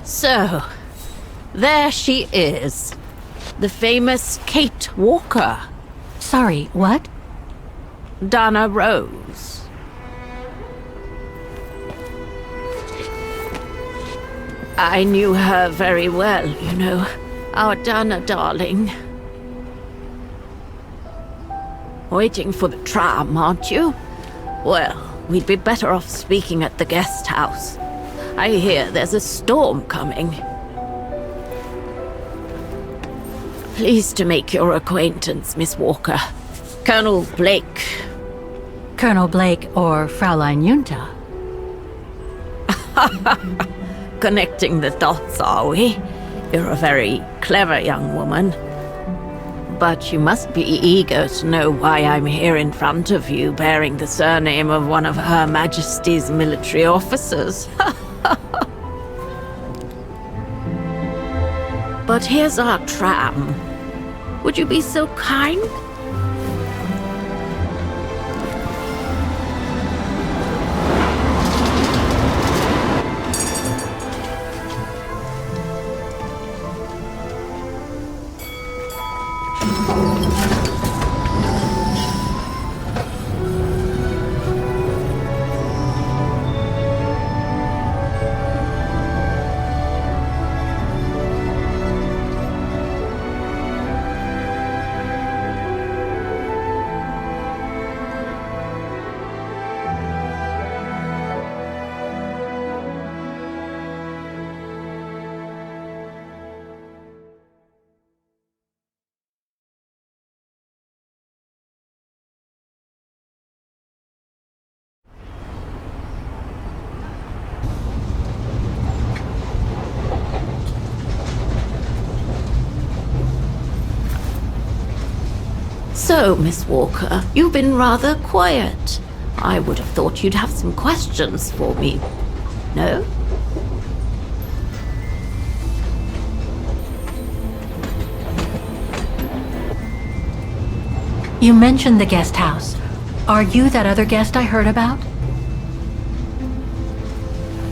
So, there she is. The famous Kate Walker. Sorry, what? Dana Rose. I knew her very well, you know. Our Dana darling. Waiting for the tram, aren't you? Well, we'd be better off speaking at the guest house. I hear there's a storm coming. Pleased to make your acquaintance, Miss Walker. Colonel Blake. Colonel Blake or Fraulein Junta? Connecting the dots, are we? You're a very clever young woman. But you must be eager to know why I'm here in front of you, bearing the surname of one of Her Majesty's military officers. But here's our tram. Would you be so kind? So, Miss Walker, you've been rather quiet. I would have thought you'd have some questions for me. No? You mentioned the guest house. Are you that other guest I heard about?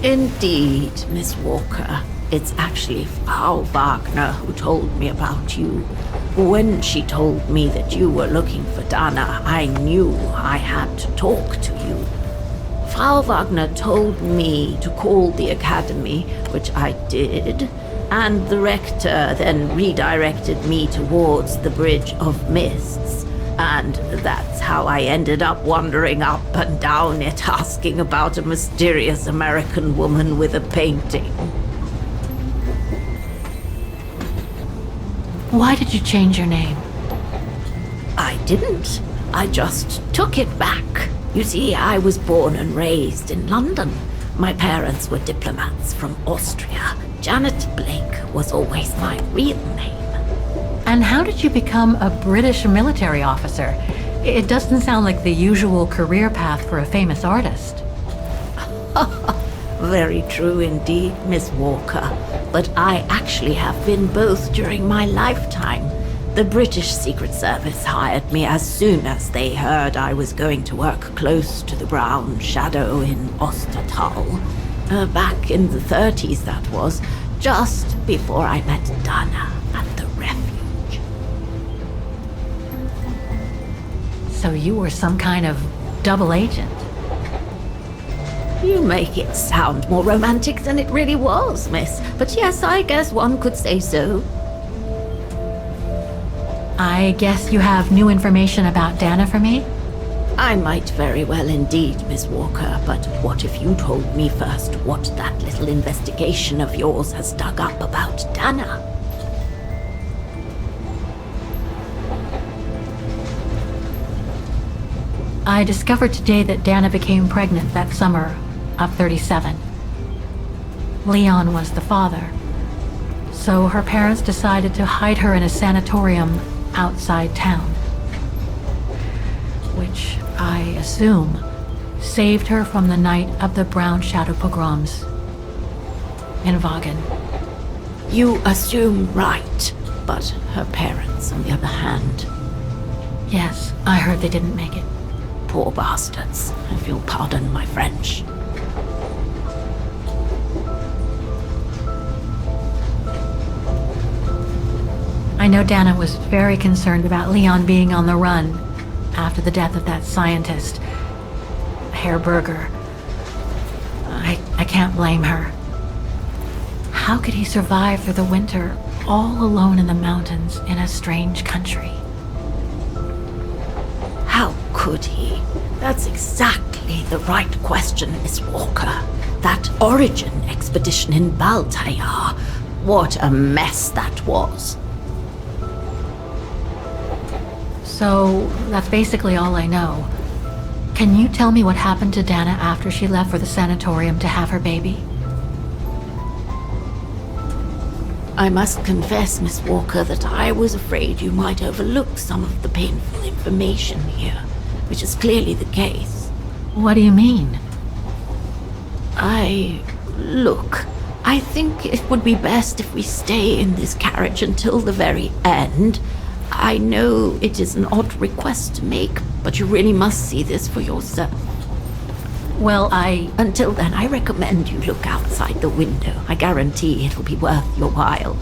Indeed, Miss Walker. It's actually Frau Wagner who told me about you. When she told me that you were looking for Dana, I knew I had to talk to you. Frau Wagner told me to call the academy, which I did, and the rector then redirected me towards the Bridge of Mists. And that's how I ended up wandering up and down it, asking about a mysterious American woman with a painting. Why did you change your name? I didn't. I just took it back. You see, I was born and raised in London. My parents were diplomats from Austria. Janet Blake was always my real name. And how did you become a British military officer? It doesn't sound like the usual career path for a famous artist. Very true indeed, Miss Walker. But I actually have been both during my lifetime. The British Secret Service hired me as soon as they heard I was going to work close to the Brown Shadow in Ostertal. Back in the 30s, that was, just before I met Dana at the refuge. So you were some kind of double agent? You make it sound more romantic than it really was, miss. But yes, I guess one could say so. I guess you have new information about Dana for me? I might very well indeed, Miss Walker, but what if you told me first what that little investigation of yours has dug up about Dana? I discovered today that Dana became pregnant that summer of 37. Leon was the father. So her parents decided to hide her in a sanatorium outside town, which I assume saved her from the night of the Brown Shadow pogroms in Vagen. You assume right, but her parents, on the other hand... Yes, I heard they didn't make it. Poor bastards, if you'll pardon my French. I know Dana was very concerned about Leon being on the run after the death of that scientist, Herr Berger. I can't blame her. How could he survive through the winter, all alone in the mountains in a strange country? How could he? That's exactly the right question, Miss Walker. That origin expedition in Baltayar. What a mess that was. So, that's basically all I know. Can you tell me what happened to Dana after she left for the sanatorium to have her baby? I must confess, Miss Walker, that I was afraid you might overlook some of the painful information here, which is clearly the case. What do you mean? Look, I think it would be best if we stay in this carriage until the very end. I know it is an odd request to make, but you really must see this for yourself. Well, Until then, I recommend you look outside the window. I guarantee it'll be worth your while.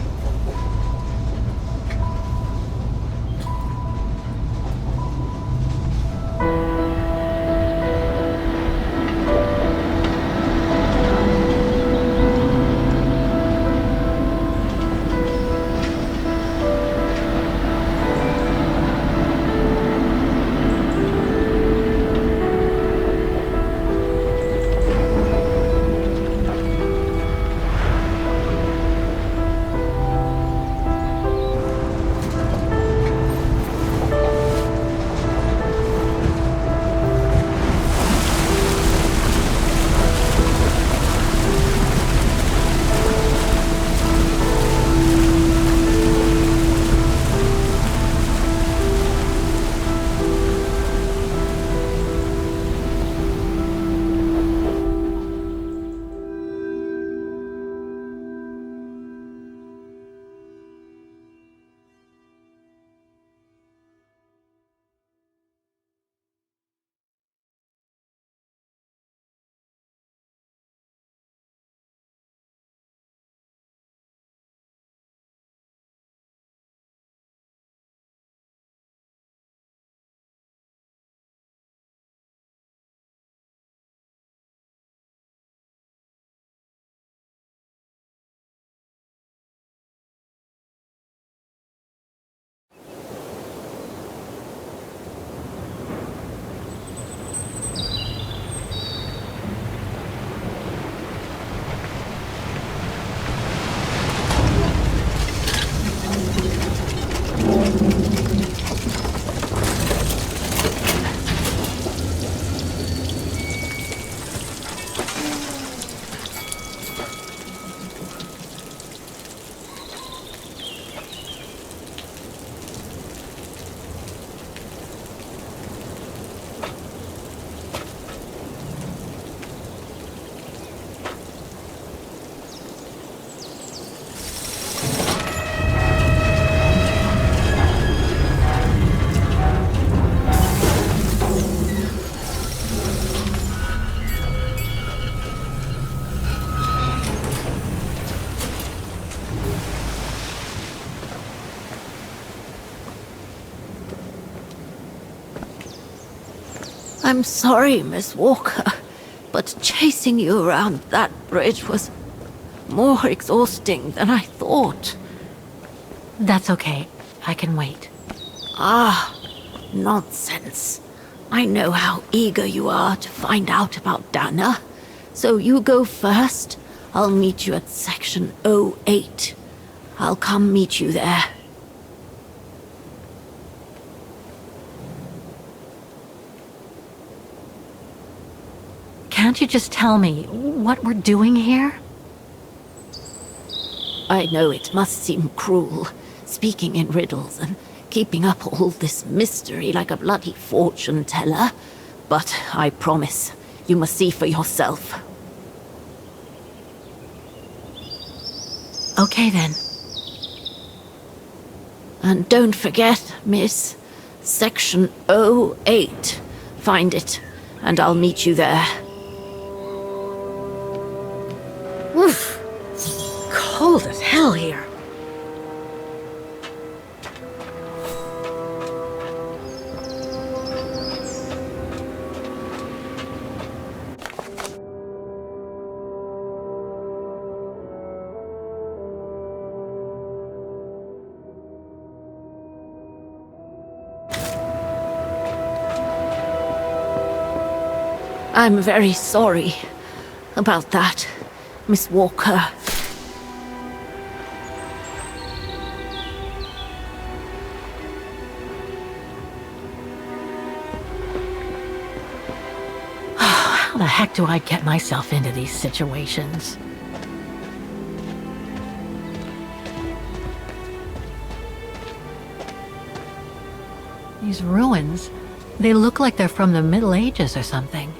I'm sorry, Miss Walker, but chasing you around that bridge was more exhausting than I thought. That's okay. I can wait. Ah, nonsense. I know how eager you are to find out about Dana. So you go first. I'll meet you at section 08. I'll come meet you there. Can't you just tell me what we're doing here? I know it must seem cruel, speaking in riddles and keeping up all this mystery like a bloody fortune teller, but I promise you must see for yourself. Okay then. And don't forget, miss, section 08. Find it, and I'll meet you there. Oof. Cold as hell here. I'm very sorry about that, Miss Walker. How the heck do I get myself into these situations? These ruins, they look like they're from the Middle Ages or something.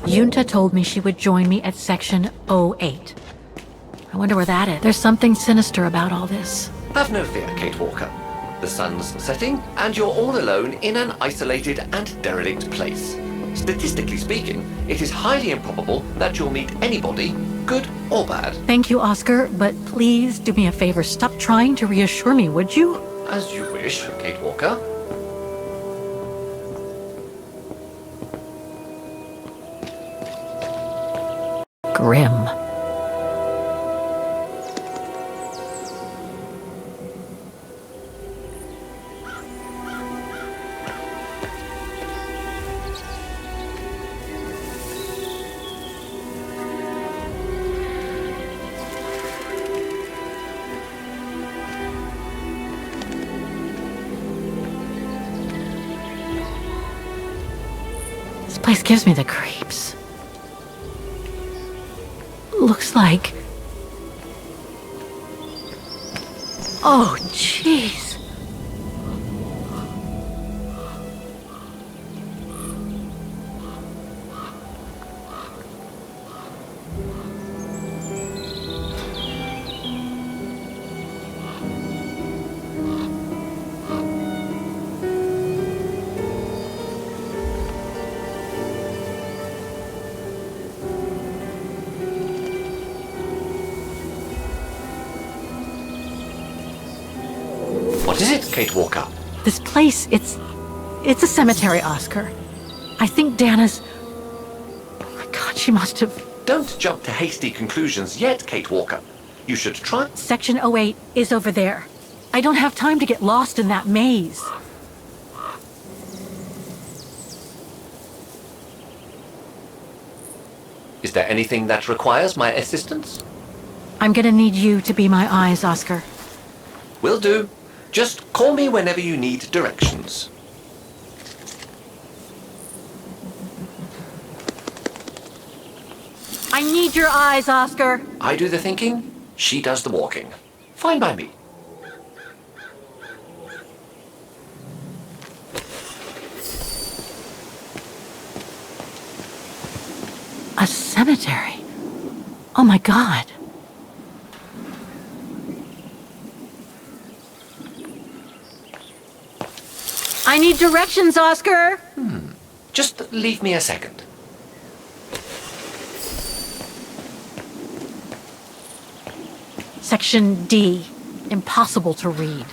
Yunta told me she would join me at section 08. I wonder where that is. There's something sinister about all this. Have no fear, Kate Walker. The sun's setting, and you're all alone in an isolated and derelict place. Statistically speaking, it is highly improbable that you'll meet anybody, good or bad. Thank you, Oscar, but please do me a favor. Stop trying to reassure me, would you? As you wish, Kate Walker. Grim. This place gives me the creeps. Looks like... Oh, jeez. What is it, Kate Walker? This place, it's a cemetery, Oscar. I think Dana's... Oh my God, she must have... Don't jump to hasty conclusions yet, Kate Walker. You should try... Section 08 is over there. I don't have time to get lost in that maze. Is there anything that requires my assistance? I'm gonna need you to be my eyes, Oscar. Will do. Just call me whenever you need directions. I need your eyes, Oscar. I do the thinking, she does the walking. Fine by me. A cemetery? Oh my God. I need directions, Oscar! Just leave me a second. Section D. Impossible to read.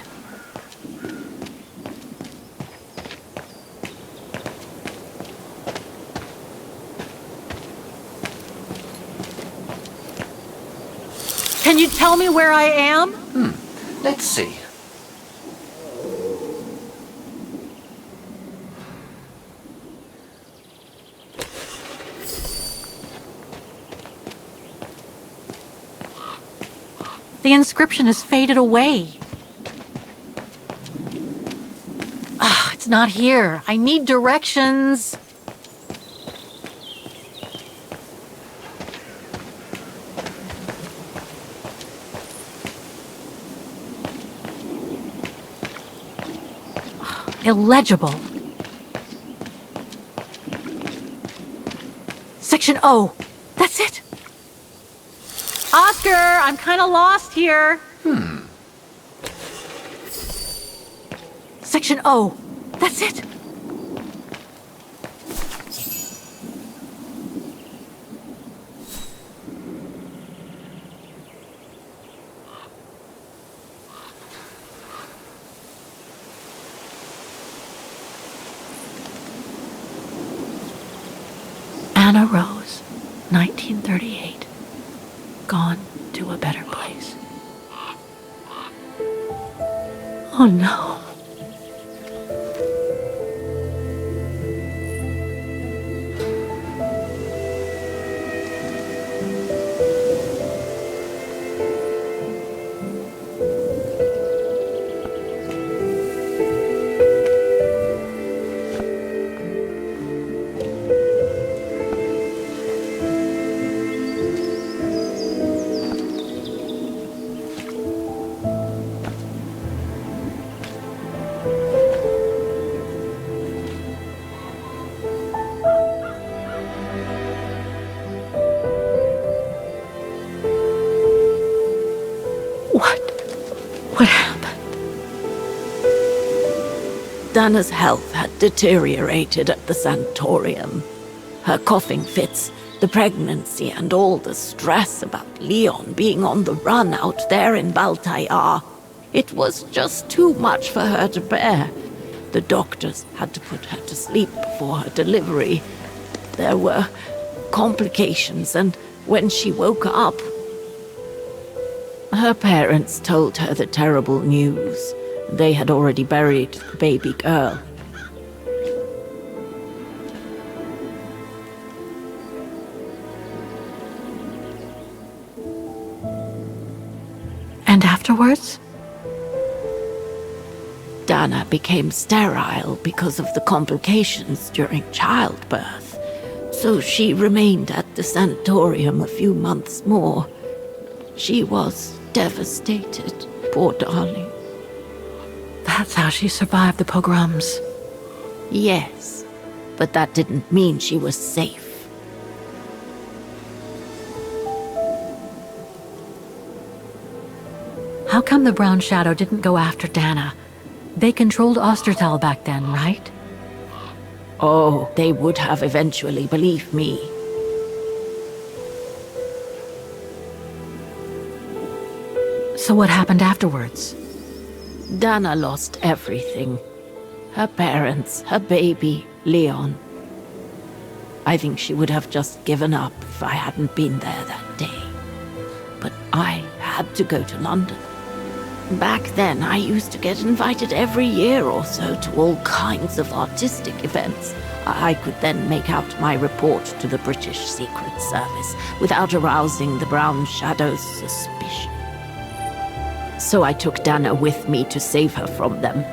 Can you tell me where I am? Let's see. The inscription has faded away. It's not here. I need directions. Illegible. Section O. That's it. Oscar, I'm kind of lost here. Section O. That's it. Anna Rose, 1938. Gone to a better place. Oh no. What happened? Dana's health had deteriorated at the sanatorium. Her coughing fits, the pregnancy, and all the stress about Leon being on the run out there in Baltayar. It was just too much for her to bear. The doctors had to put her to sleep before her delivery. There were complications, and when she woke up, her parents told her the terrible news. They had already buried the baby girl. And afterwards? Dana became sterile because of the complications during childbirth. So she remained at the sanatorium a few months more. She was devastated, poor darling. That's how she survived the pogroms. Yes, but that didn't mean she was safe. How come the Brown Shadow didn't go after Dana? They controlled Ostertal back then, right? Oh, they would have eventually, believe me. So what happened afterwards? Dana lost everything. Her parents, her baby, Leon. I think she would have just given up if I hadn't been there that day. But I had to go to London. Back then, I used to get invited every year or so to all kinds of artistic events. I could then make out my report to the British Secret Service without arousing the Brown Shadow's suspicion. So I took Dana with me to save her from them.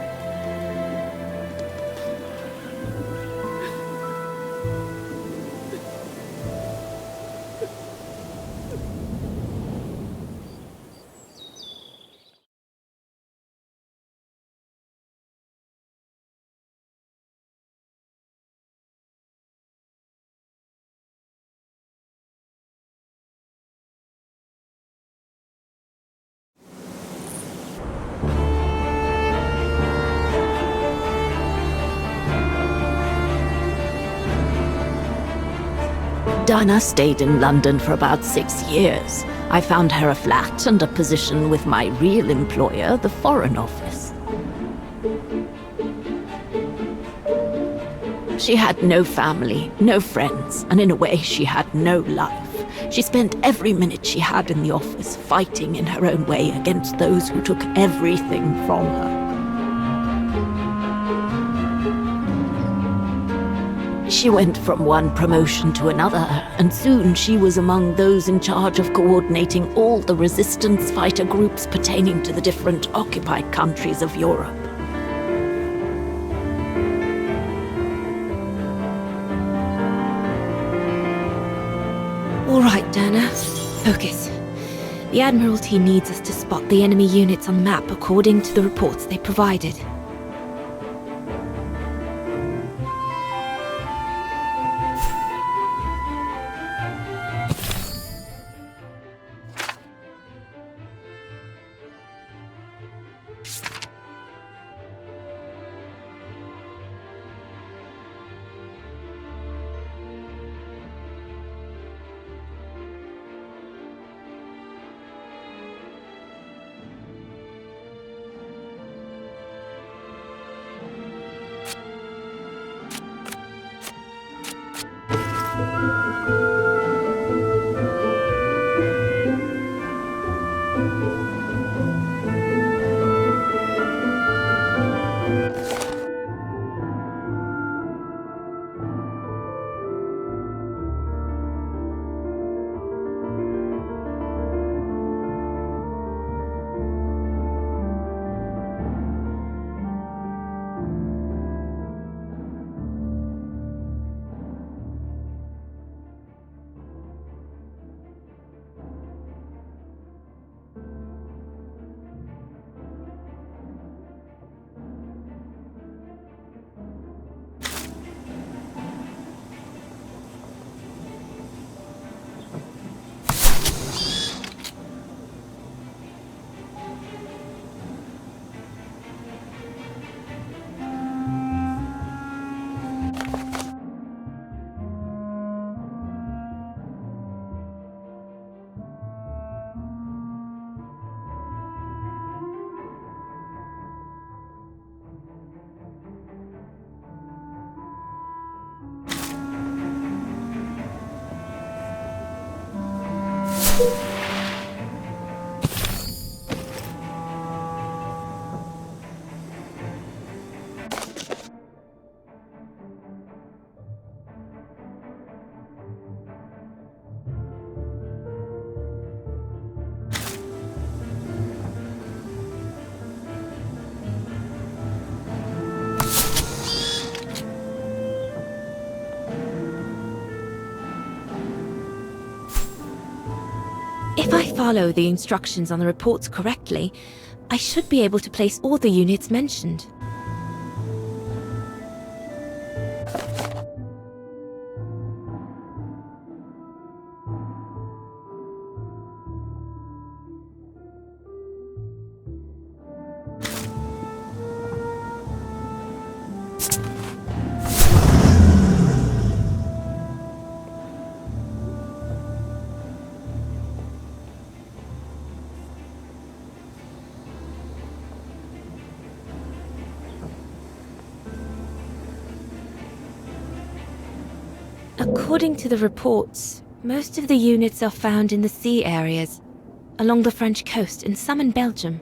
Dana stayed in London for about 6 years. I found her a flat and a position with my real employer, the Foreign Office. She had no family, no friends, and in a way she had no life. She spent every minute she had in the office fighting in her own way against those who took everything from her. She went from one promotion to another, and soon she was among those in charge of coordinating all the resistance fighter groups pertaining to the different occupied countries of Europe. All right, Dana. Focus. The Admiralty needs us to spot the enemy units on the map according to the reports they provided. If I follow the instructions on the reports correctly, I should be able to place all the units mentioned. According to the reports, most of the units are found in the sea areas, along the French coast and some in Belgium.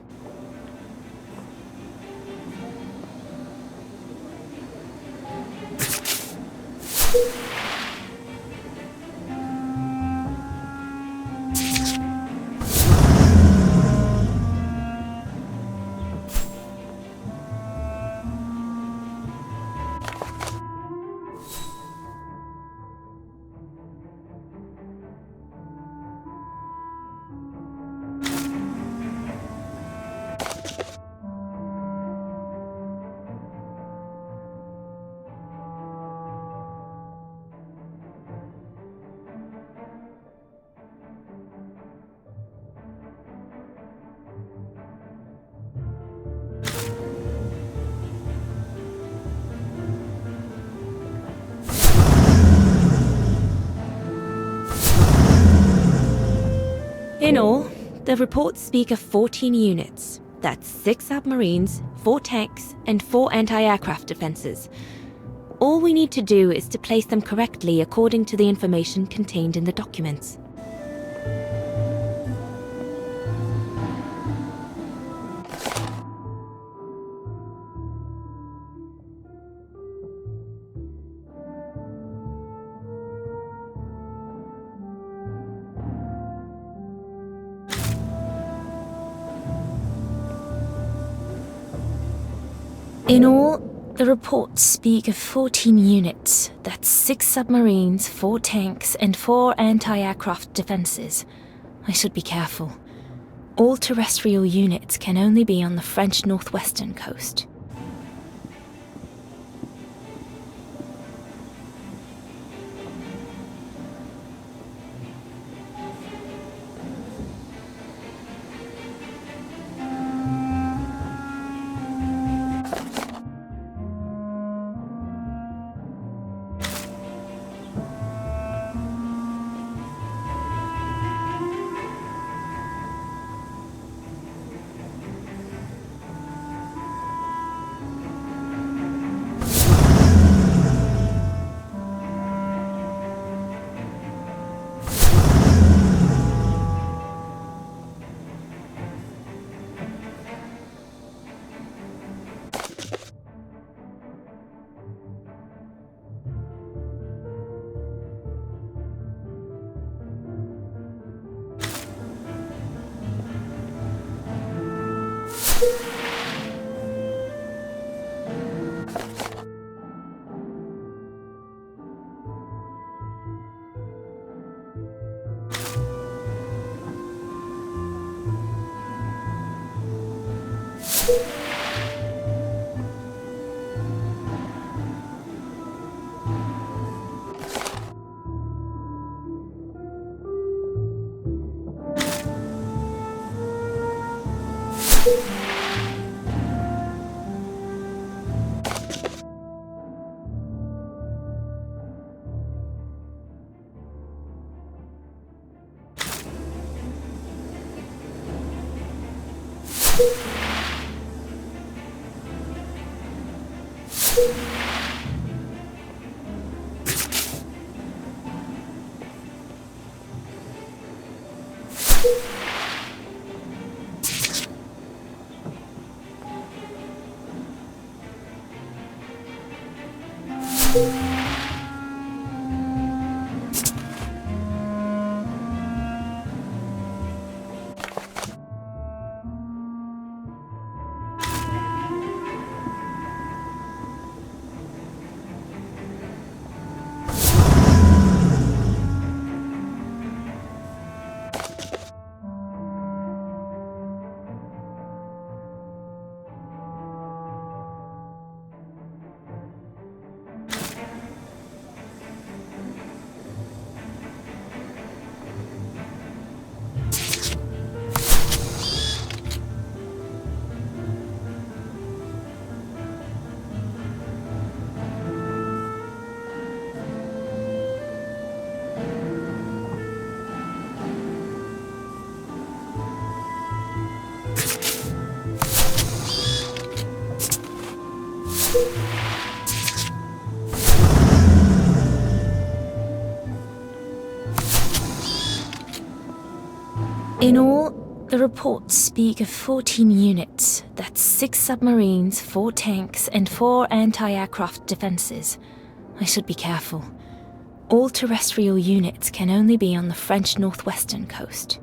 In all, the reports speak of 14 units. That's 6 submarines, 4 tanks, and 4 anti-aircraft defenses. All we need to do is to place them correctly according to the information contained in the documents. In all, the reports speak of 14 units. That's 6 submarines, 4 tanks, and 4 anti-aircraft defenses. I should be careful. All terrestrial units can only be on the French northwestern coast. In all, the reports speak of 14 units. That's 6 submarines, 4 tanks, and 4 anti-aircraft defenses. I should be careful. All terrestrial units can only be on the French northwestern coast.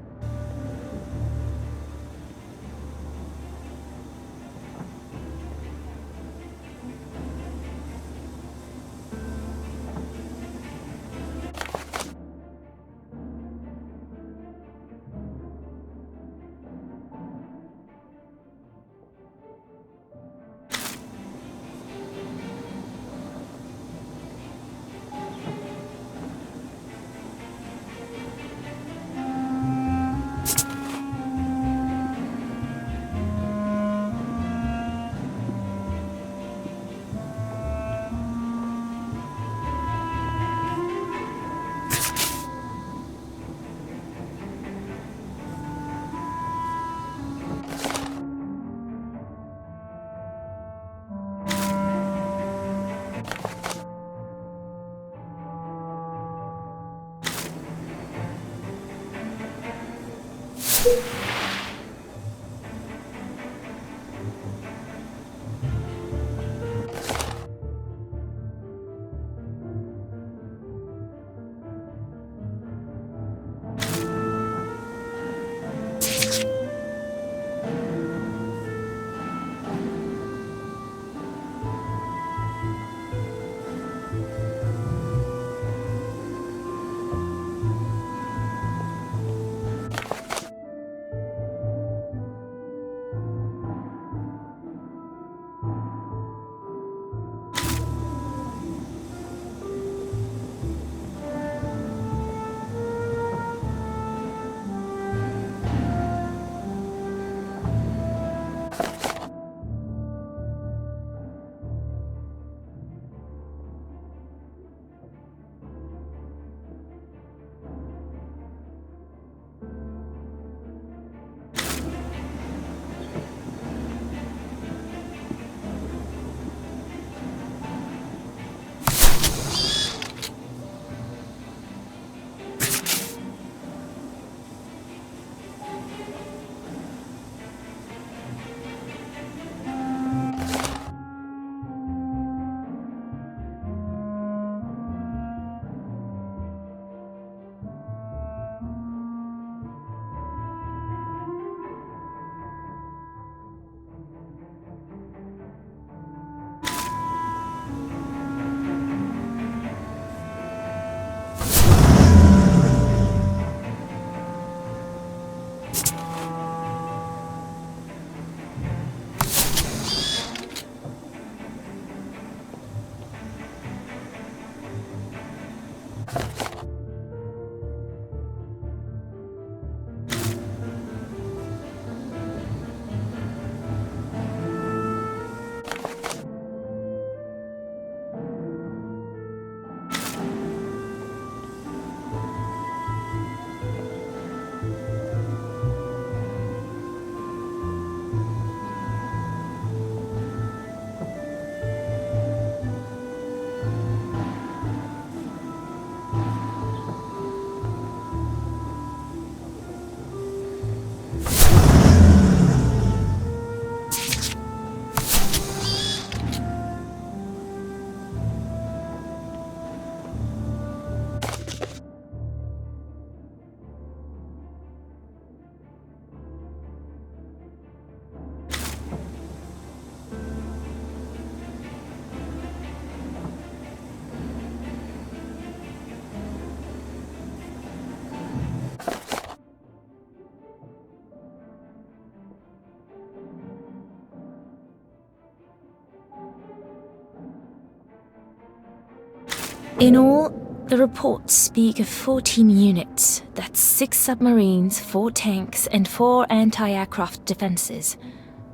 In all, the reports speak of 14 units. That's 6 submarines, 4 tanks, and 4 anti-aircraft defenses.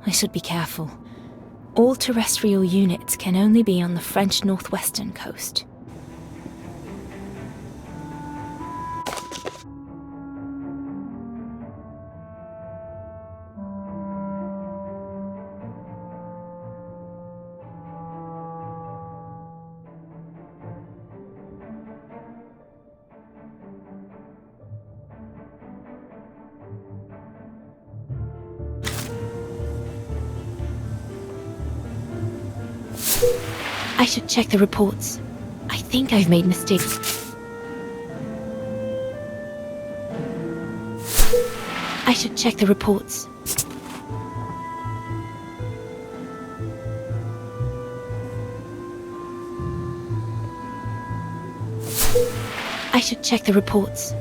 I should be careful. All terrestrial units can only be on the French northwestern coast. I should check the reports. I think I've made mistakes. I should check the reports. I should check the reports.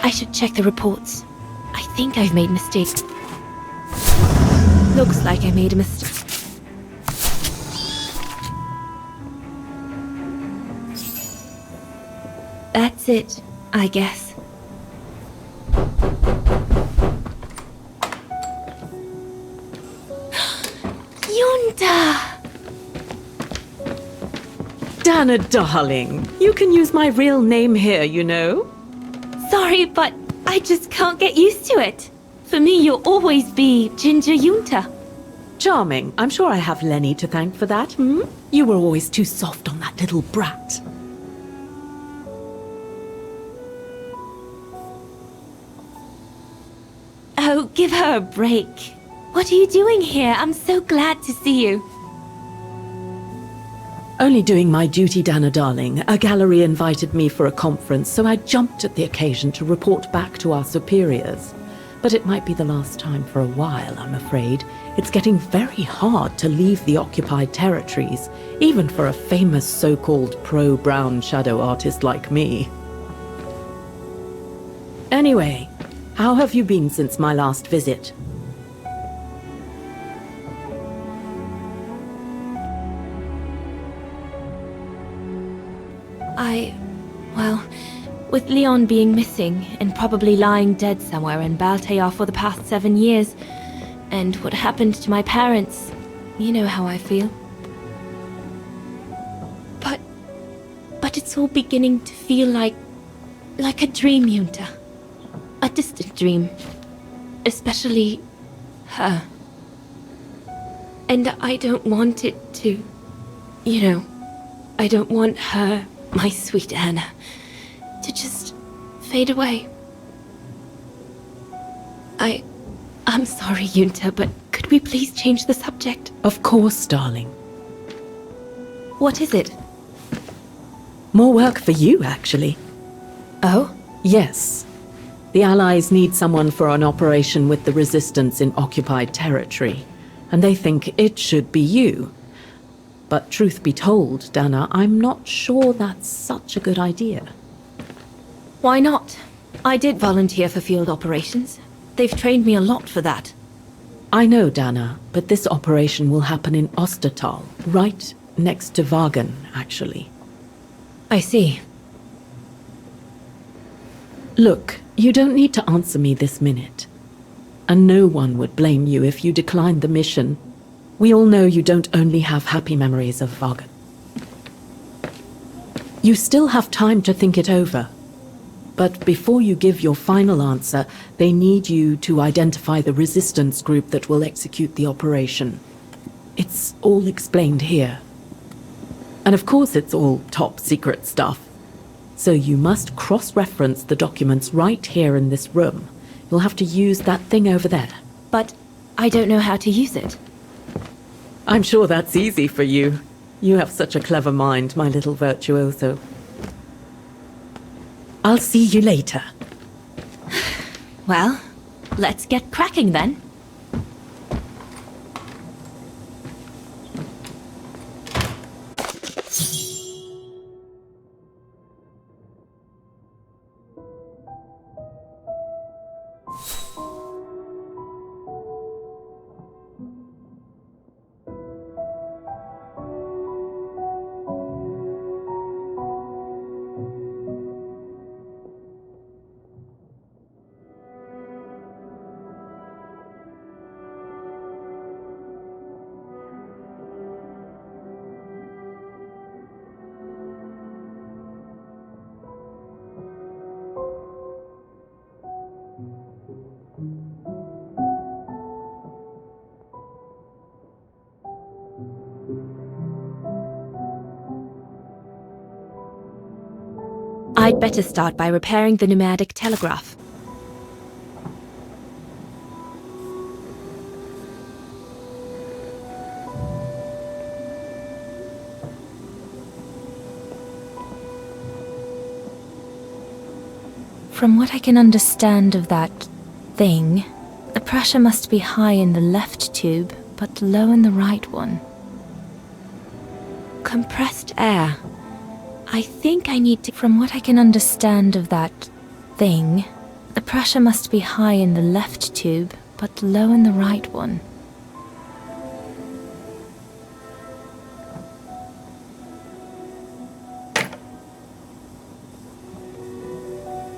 I should check the reports. I think I've made mistakes. Looks like I made a mistake. That's it, I guess. Yunta! Dana, darling, you can use my real name here, you know. Sorry, but I just can't get used to it. For me, you'll always be Ginger Yunta. Charming. I'm sure I have Lenny to thank for that, hmm? You were always too soft on that little brat. Oh, give her a break. What are you doing here? I'm so glad to see you. Only doing my duty, Dana, darling. A gallery invited me for a conference, so I jumped at the occasion to report back to our superiors. But it might be the last time for a while, I'm afraid. It's getting very hard to leave the occupied territories, even for a famous so-called pro-brown shadow artist like me. Anyway, how have you been since my last visit? Well, with Leon being missing and probably lying dead somewhere in Baltayar for the past 7 years, and what happened to my parents, you know how I feel. But it's all beginning to feel like a dream, Yunta. A distant dream. Especially her. And I don't want it to, I don't want her, my sweet Anna, to just fade away. I'm sorry, Yunta, but could we please change the subject? Of course, darling. What is it? More work for you, actually. Oh? Yes. The Allies need someone for an operation with the Resistance in occupied territory, and they think it should be you. But truth be told, Dana, I'm not sure that's such a good idea. Why not? I did volunteer for field operations. They've trained me a lot for that. I know, Dana, but this operation will happen in Ostertal, right next to Wagen, actually. I see. Look, you don't need to answer me this minute. And no one would blame you if you declined the mission. We all know you don't only have happy memories of Wagen. You still have time to think it over. But before you give your final answer, they need you to identify the resistance group that will execute the operation. It's all explained here. And of course it's all top secret stuff. So you must cross-reference the documents right here in this room. You'll have to use that thing over there. But I don't know how to use it. I'm sure that's easy for you. You have such a clever mind, my little virtuoso. I'll see you later. Well, let's get cracking then. I'd better start by repairing the pneumatic telegraph. From what I can understand of that thing, the pressure must be high in the left tube, but low in the right one. Compressed air. I think I need to... From what I can understand of that thing, the pressure must be high in the left tube, but low in the right one.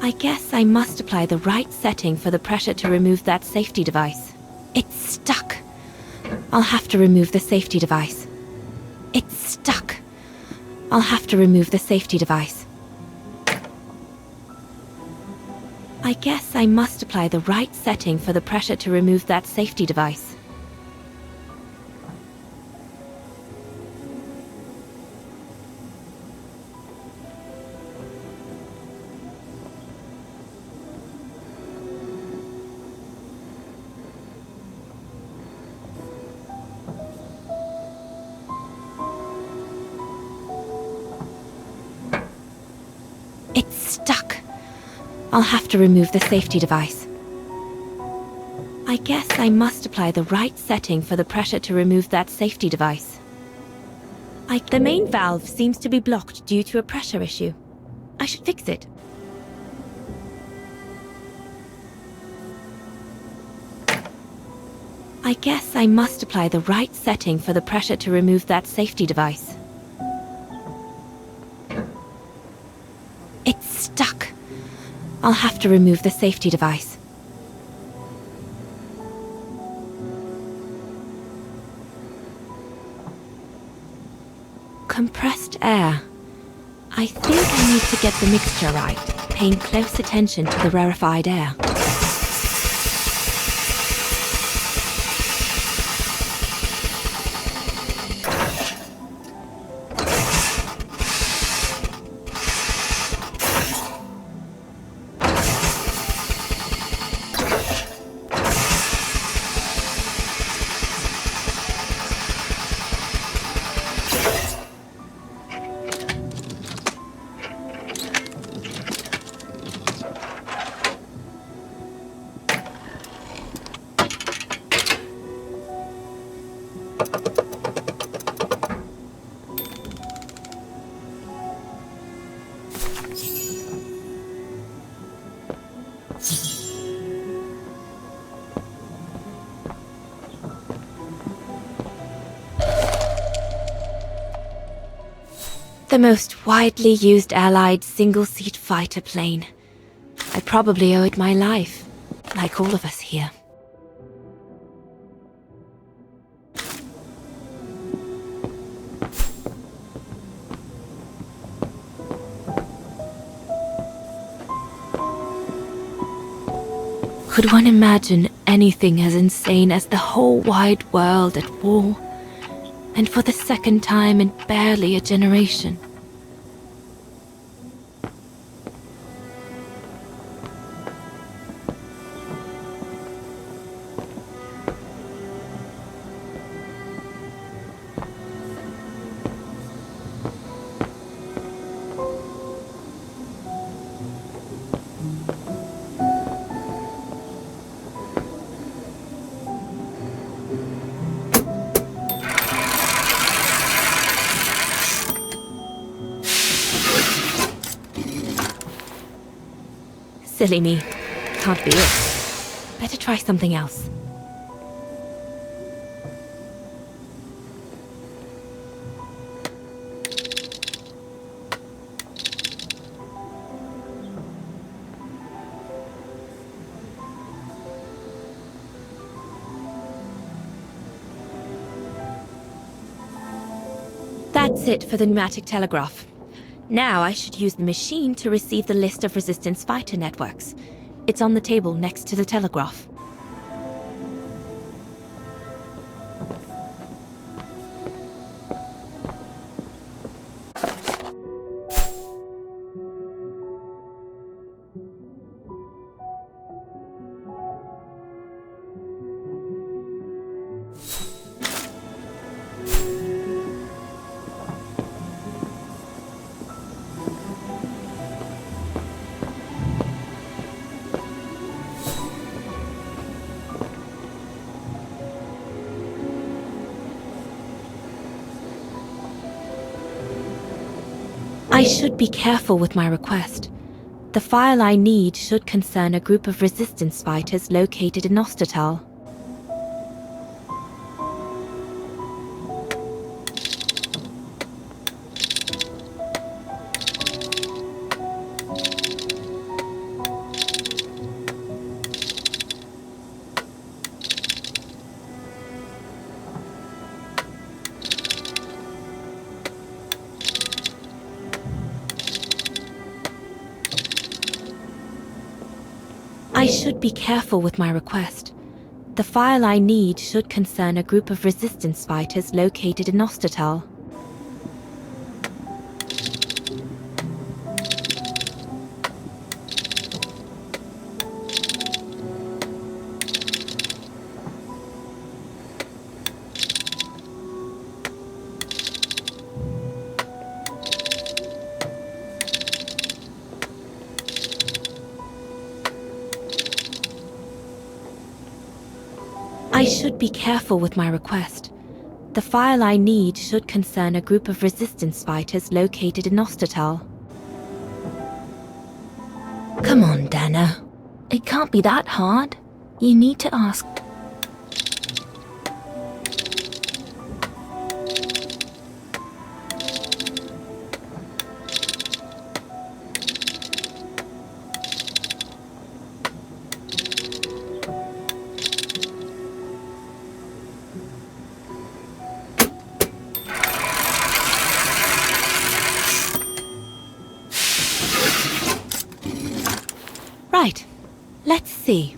I guess I must apply the right setting for the pressure to remove that safety device. It's stuck. I'll have to remove the safety device. It's stuck. I'll have to remove the safety device. I guess I must apply the right setting for the pressure to remove that safety device. It's stuck. I'll have to remove the safety device. I guess I must apply the right setting for the pressure to remove that safety device. The main valve seems to be blocked due to a pressure issue. I should fix it. I guess I must apply the right setting for the pressure to remove that safety device. It's stuck. I'll have to remove the safety device. Compressed air. I think I need to get the mixture right, paying close attention to the rarefied air. The most widely used Allied single-seat fighter plane. I probably owe it my life, like all of us here. Could one imagine anything as insane as the whole wide world at war? And for the second time in barely a generation. Silly me. Can't be it. Better try something else. That's it for the pneumatic telegraph. Now I should use the machine to receive the list of resistance fighter networks. It's on the table next to the telegraph. I should be careful with my request. The file I need should concern a group of resistance fighters located in Ostertal. I should be careful with my request. The file I need should concern a group of resistance fighters located in Ostertal. I should be careful with my request. The file I need should concern a group of resistance fighters located in Ostertal. Come on, Dana. It can't be that hard. You need to ask. Right. Let's see.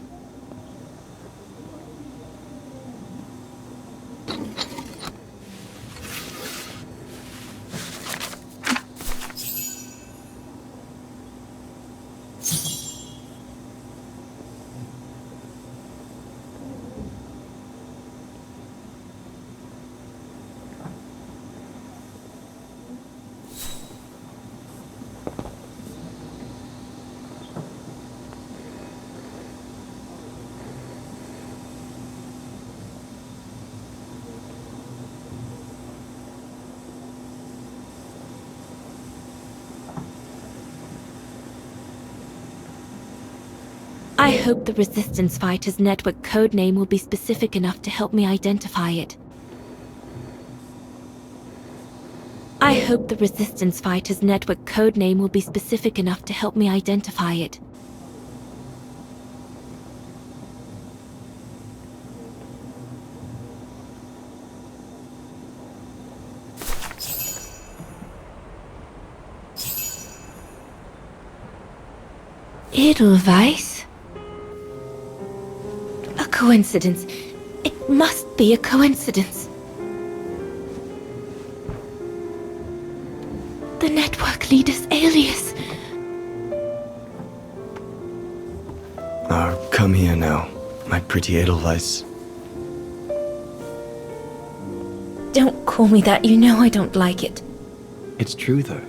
I hope the Resistance Fighters network codename will be specific enough to help me identify it. I hope the Resistance Fighters network codename will be specific enough to help me identify it. Edelweiss? coincidence. It must be a coincidence. The network leader's alias. Come here now, my pretty Edelweiss. Don't call me that, you know I don't like it. It's true though.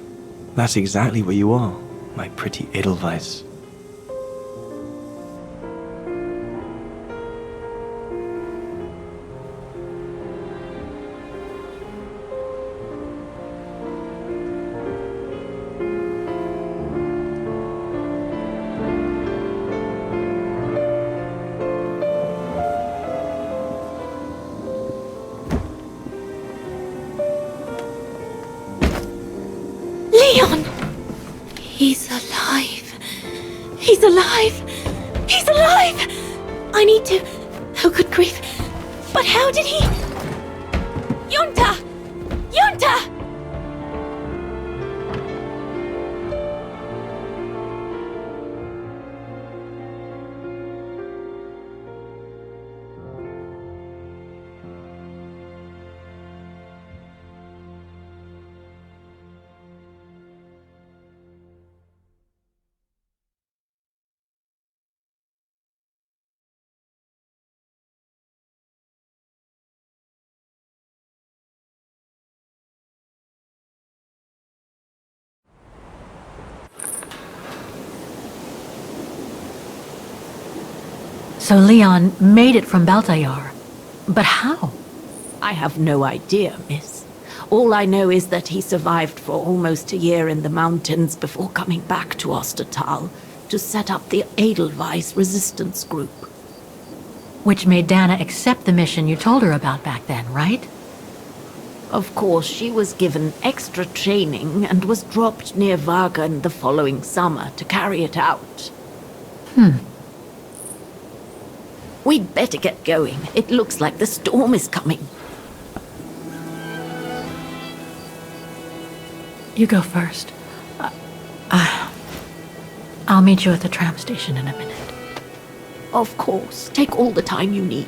That's exactly what you are, my pretty Edelweiss. Leon! He's alive. He's alive. He's alive! I need to... Oh, good grief. But how did he... Yunta! Yunta! So Leon made it from Baltayar. But how? I have no idea, miss. All I know is that he survived for almost a year in the mountains before coming back to Ostertal to set up the Edelweiss resistance group. Which made Dana accept the mission you told her about back then, right? Of course, she was given extra training and was dropped near Vagan the following summer to carry it out. We'd better get going. It looks like the storm is coming. You go first. I'll meet you at the tram station in a minute. Of course. Take all the time you need.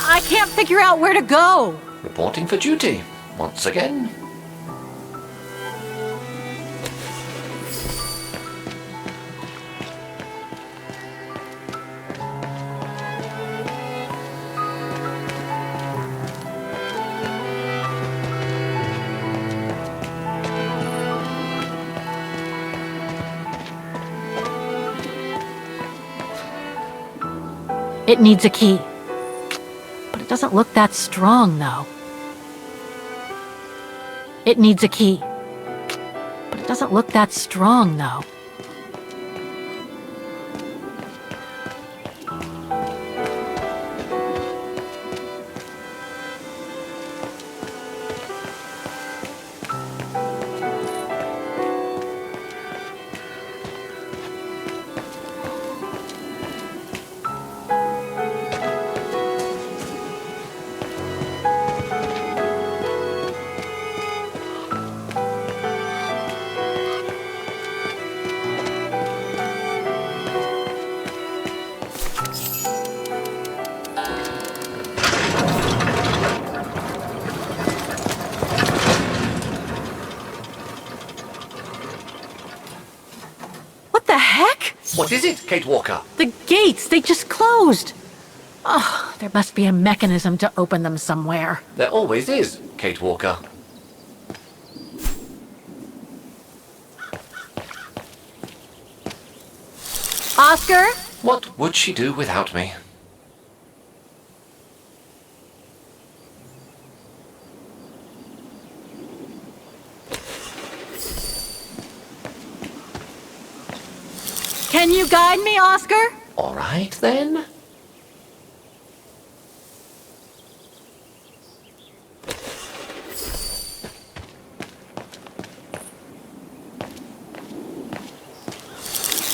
I can't figure out where to go. Reporting for duty, once again. It needs a key. But it doesn't look that strong, though. It needs a key. But it doesn't look that strong, though. What is it, Kate Walker? The gates, they just closed. Oh, there must be a mechanism to open them somewhere. There always is, Kate Walker. Oscar? What would she do without me? Can you guide me, Oscar? All right, then.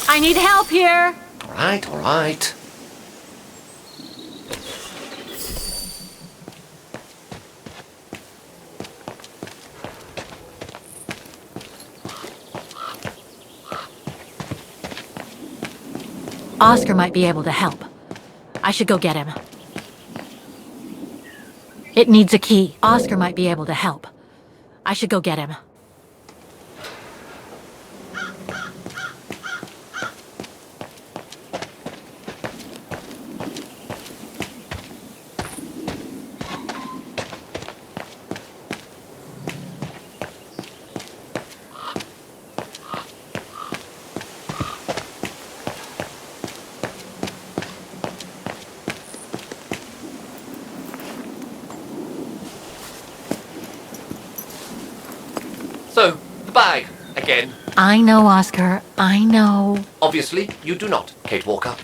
I need help here. All right, all right. Oscar might be able to help. I should go get him. It needs a key. Oscar might be able to help. I should go get him. So, the bag, again. I know, Oscar. I know. Obviously, you do not, Kate Walker.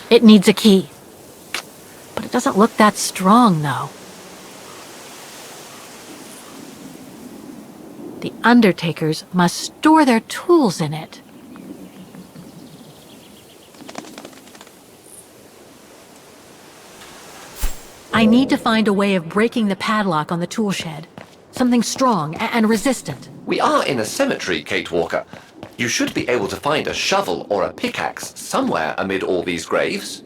It needs a key. But it doesn't look that strong, though. The undertakers must store their tools in it. I need to find a way of breaking the padlock on the tool shed. Something strong and resistant. We are in a cemetery, Kate Walker. You should be able to find a shovel or a pickaxe somewhere amid all these graves.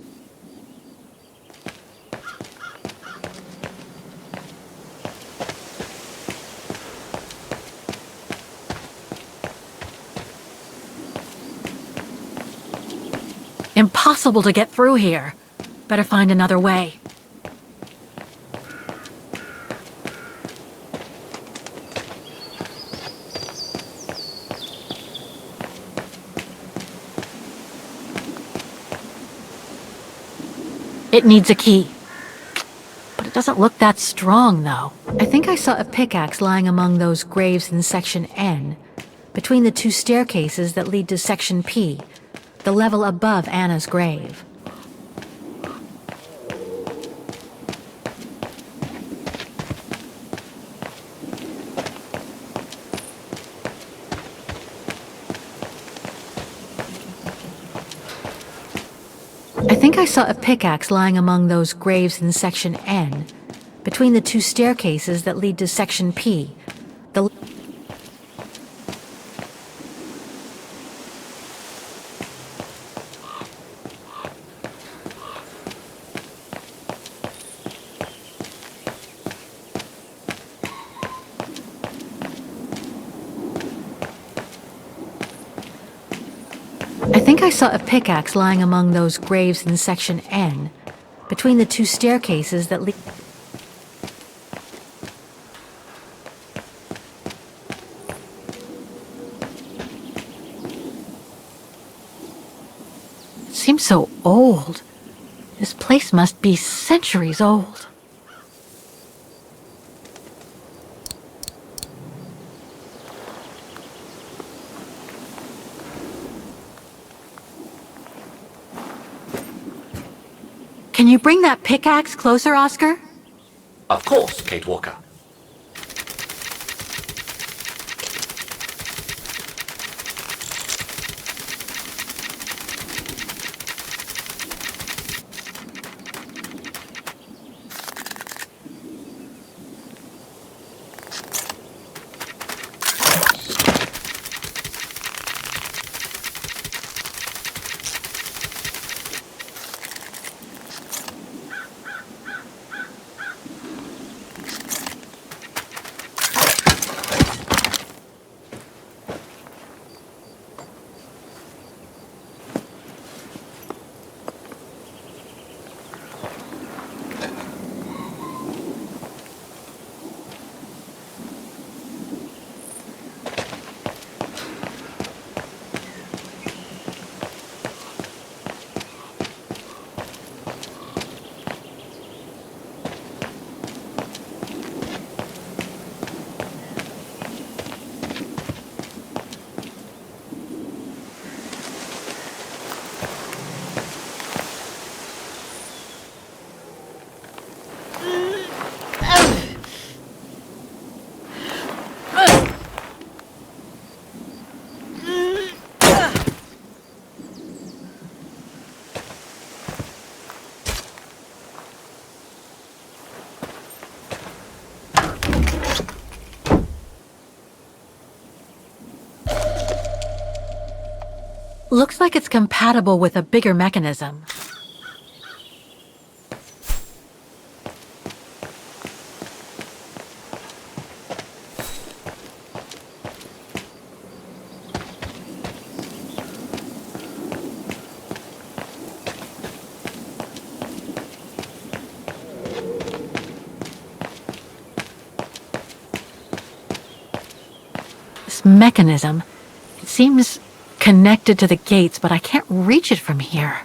Impossible to get through here. Better find another way. It needs a key. But it doesn't look that strong, though. I think I saw a pickaxe lying among those graves in Section N, between the two staircases that lead to Section P, the level above Anna's grave. I think I saw a pickaxe lying among those graves in Section N, between the two staircases that lead to Section P, the... I think I saw a pickaxe lying among those graves in Section N, between the two staircases that lead... It seems so old. This place must be centuries old. Can you bring that pickaxe closer, Oscar? Of course, Kate Walker. Looks like it's compatible with a bigger mechanism. This mechanism, it seems connected to the gates, but I can't reach it from here.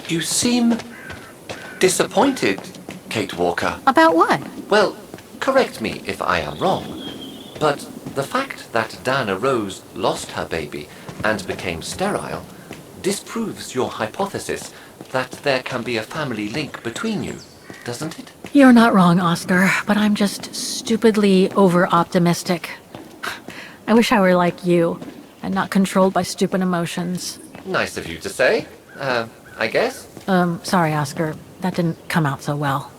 You seem disappointed, Kate Walker. About what? Well, correct me if I am wrong, but the fact that Dana Rose lost her baby and became sterile disproves your hypothesis that there can be a family link between you, doesn't it? You're not wrong, Oscar, but I'm just stupidly over-optimistic. I wish I were like you, and not controlled by stupid emotions. Nice of you to say, I guess. Sorry, Oscar. That didn't come out so well.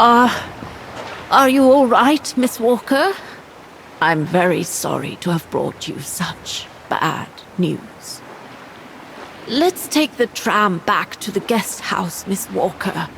Are you all right, Miss Walker? I'm very sorry to have brought you such bad news. Let's take the tram back to the guest house, Miss Walker.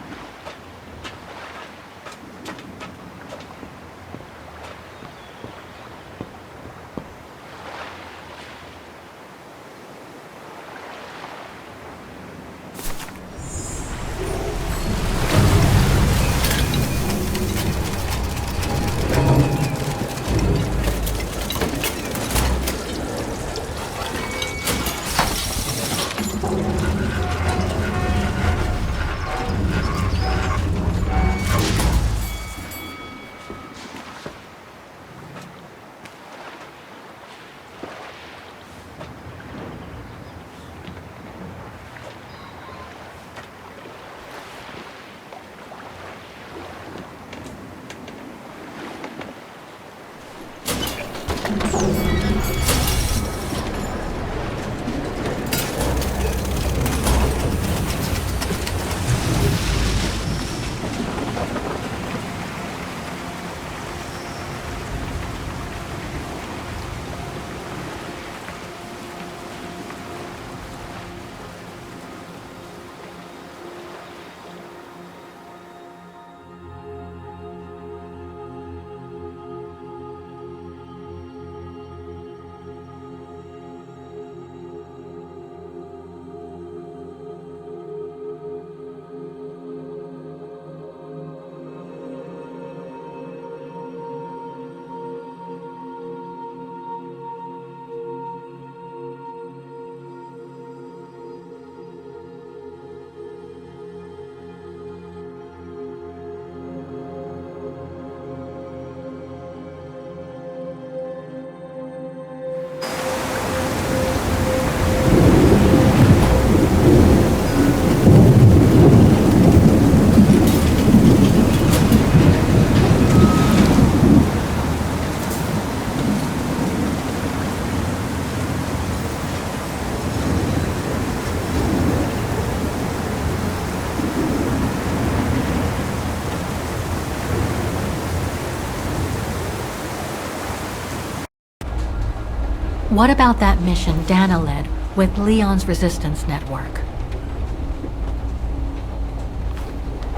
What about that mission Dana led with Leon's resistance network?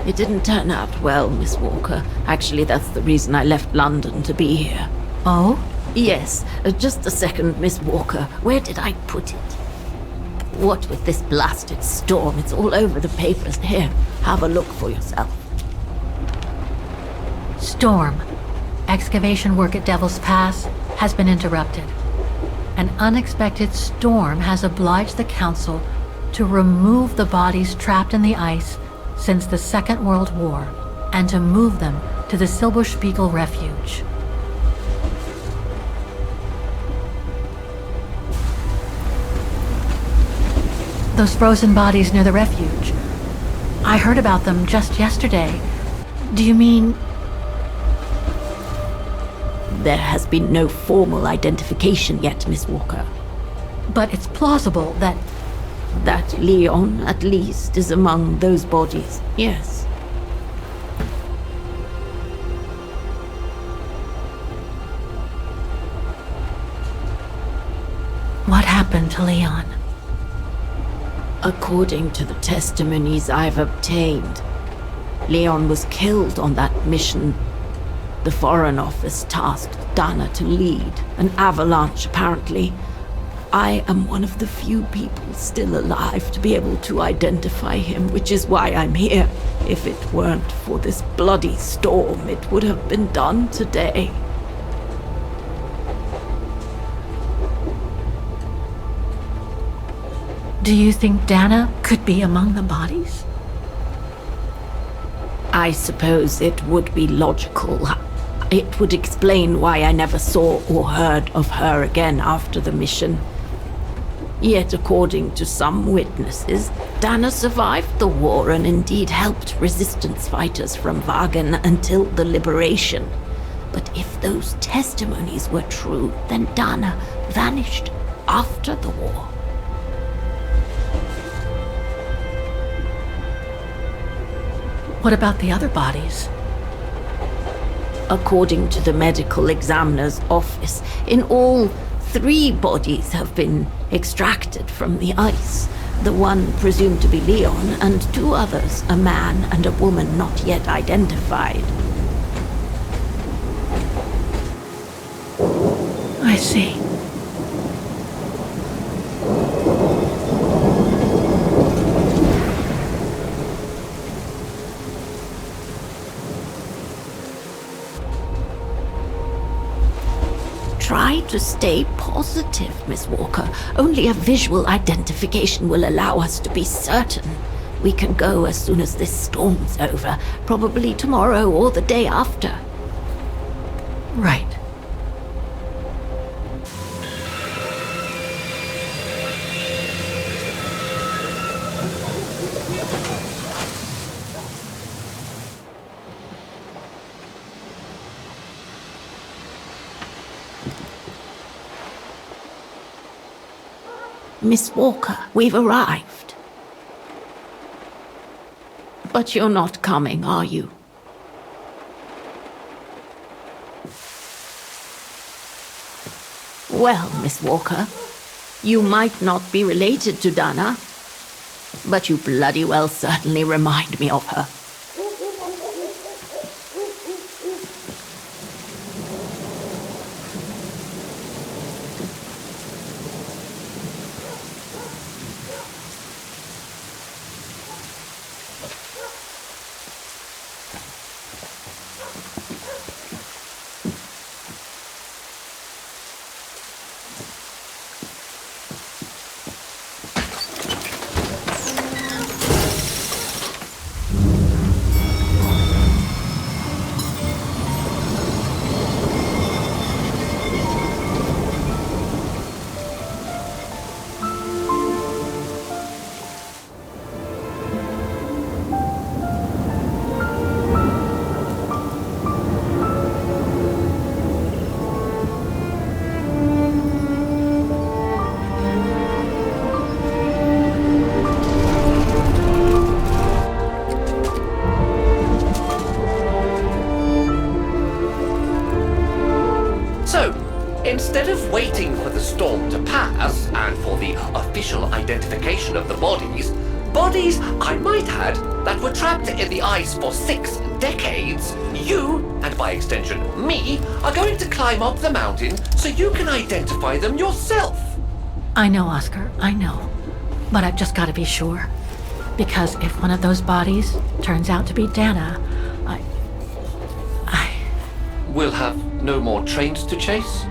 It didn't turn out well, Miss Walker. Actually, that's the reason I left London to be here. Oh? Yes, just a second, Miss Walker. Where did I put it? What with this blasted storm, it's all over the papers. Here, have a look for yourself. Storm. Excavation work at Devil's Pass has been interrupted. An unexpected storm has obliged the Council to remove the bodies trapped in the ice since the Second World War and to move them to the Silberspiegel Refuge. Those frozen bodies near the refuge. I heard about them just yesterday. Do you mean... There has been no formal identification yet, Miss Walker. But it's plausible that... That Leon, at least, is among those bodies, yes. What happened to Leon? According to the testimonies I've obtained, Leon was killed on that mission. The Foreign Office tasked Dana to lead an avalanche, apparently. I am one of the few people still alive to be able to identify him, which is why I'm here. If it weren't for this bloody storm, it would have been done today. Do you think Dana could be among the bodies? I suppose it would be logical. It would explain why I never saw or heard of her again after the mission. Yet, according to some witnesses, Dana survived the war and indeed helped resistance fighters from Wagen until the liberation. But if those testimonies were true, then Dana vanished after the war. What about the other bodies? According to the medical examiner's office, in all, 3 bodies have been extracted from the ice. The one presumed to be Leon, and 2 others, a man and a woman not yet identified. I see. Try to stay positive, Miss Walker. Only a visual identification will allow us to be certain. We can go as soon as this storm's over, probably tomorrow or the day after. Right. Miss Walker, we've arrived. But you're not coming, are you? Well, Miss Walker, you might not be related to Dana, but you bloody well certainly remind me of her. Instead of waiting for the storm to pass and for the official identification of the bodies, I might add, that were trapped in the ice for 6 decades, you, and by extension me, are going to climb up the mountain so you can identify them yourself. I know, Oscar, I know. But I've just got to be sure. Because if one of those bodies turns out to be Dana, We'll have no more trains to chase?